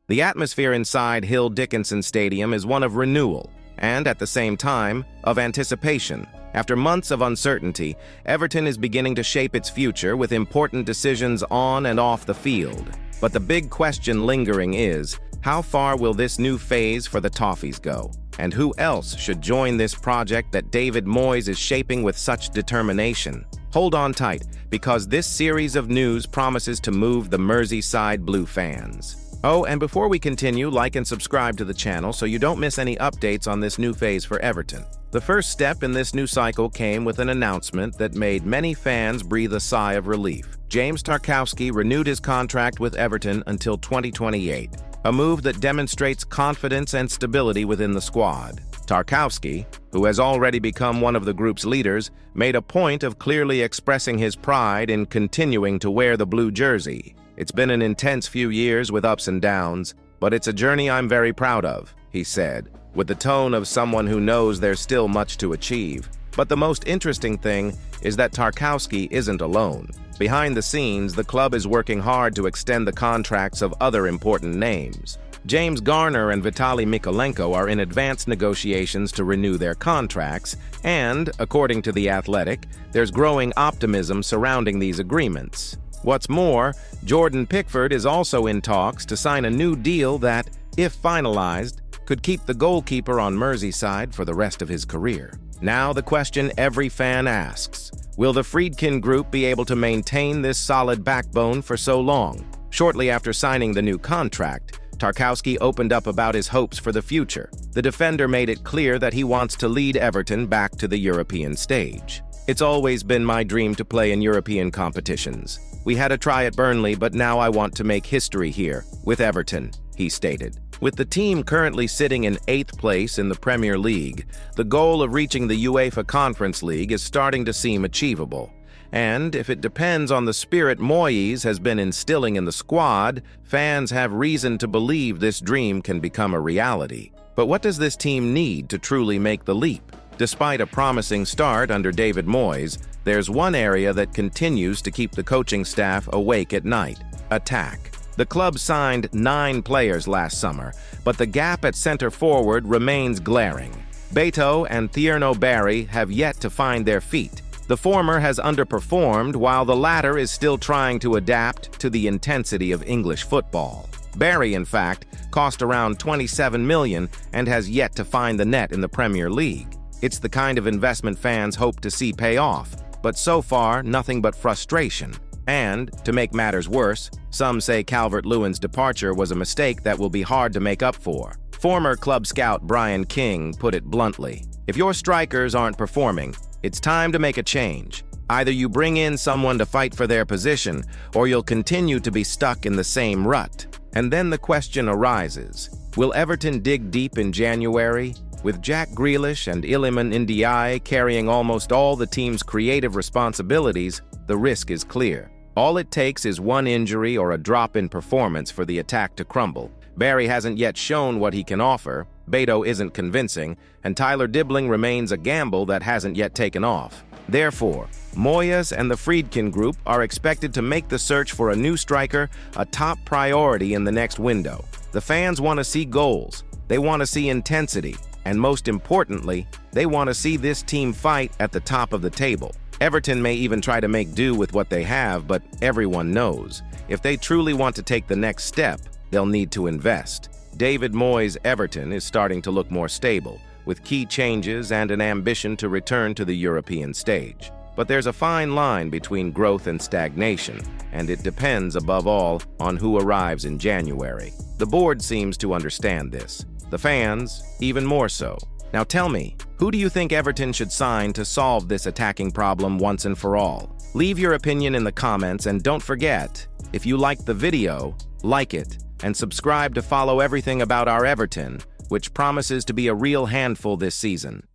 The atmosphere inside Hill Dickinson Stadium is one of renewal, and at the same time, of anticipation. After months of uncertainty, Everton is beginning to shape its future with important decisions on and off the field. But the big question lingering is, how far will this new phase for the Toffees go? And who else should join this project that David Moyes is shaping with such determination? Hold on tight, because this series of news promises to move the Merseyside Blue fans. Oh, and before we continue, like and subscribe to the channel so you don't miss any updates on this new phase for Everton. The first step in this new cycle came with an announcement that made many fans breathe a sigh of relief. James Tarkowski renewed his contract with Everton until 2028, a move that demonstrates confidence and stability within the squad. Tarkowski, who has already become one of the group's leaders, made a point of clearly expressing his pride in continuing to wear the blue jersey. It's been an intense few years with ups and downs, but it's a journey I'm very proud of, he said, with the tone of someone who knows there's still much to achieve. But the most interesting thing is that Tarkowski isn't alone. Behind the scenes, the club is working hard to extend the contracts of other important names. James Garner and Vitaly Mykolenko are in advanced negotiations to renew their contracts, and, according to The Athletic, there's growing optimism surrounding these agreements. What's more, Jordan Pickford is also in talks to sign a new deal that, if finalized, could keep the goalkeeper on Merseyside for the rest of his career. Now the question every fan asks, will the Friedkin Group be able to maintain this solid backbone for so long? Shortly after signing the new contract, Tarkowski opened up about his hopes for the future. The defender made it clear that he wants to lead Everton back to the European stage. It's always been my dream to play in European competitions. We had a try at Burnley, but now I want to make history here, with Everton, he stated. With the team currently sitting in 8th place in the Premier League, the goal of reaching the UEFA Conference League is starting to seem achievable. And if it depends on the spirit Moyes has been instilling in the squad, fans have reason to believe this dream can become a reality. But what does this team need to truly make the leap? Despite a promising start under David Moyes, there's one area that continues to keep the coaching staff awake at night: attack. The club signed 9 players last summer, but the gap at center forward remains glaring. Beto and Thierno Barry have yet to find their feet. The former has underperformed, while the latter is still trying to adapt to the intensity of English football. Barry, in fact, cost around $27 million and has yet to find the net in the Premier League. It's the kind of investment fans hope to see pay off, but so far, nothing but frustration. And, to make matters worse, some say Calvert-Lewin's departure was a mistake that will be hard to make up for. Former club scout Brian King put it bluntly: if your strikers aren't performing, it's time to make a change. Either you bring in someone to fight for their position, or you'll continue to be stuck in the same rut. And then the question arises, will Everton dig deep in January? With Jack Grealish and Iliman Ndiaye carrying almost all the team's creative responsibilities, the risk is clear. All it takes is one injury or a drop in performance for the attack to crumble. Barry hasn't yet shown what he can offer, Beto isn't convincing, and Tyler Dibbling remains a gamble that hasn't yet taken off. Therefore, Moyes and the Friedkin Group are expected to make the search for a new striker a top priority in the next window. The fans want to see goals, they want to see intensity, and most importantly, they want to see this team fight at the top of the table. Everton may even try to make do with what they have, but everyone knows, if they truly want to take the next step, they'll need to invest. David Moyes' Everton is starting to look more stable, with key changes and an ambition to return to the European stage. But there's a fine line between growth and stagnation, and it depends above all on who arrives in January. The board seems to understand this. The fans, even more so. Now tell me, who do you think Everton should sign to solve this attacking problem once and for all? Leave your opinion in the comments, and don't forget, if you liked the video, like it, and subscribe to follow everything about our Everton, which promises to be a real handful this season.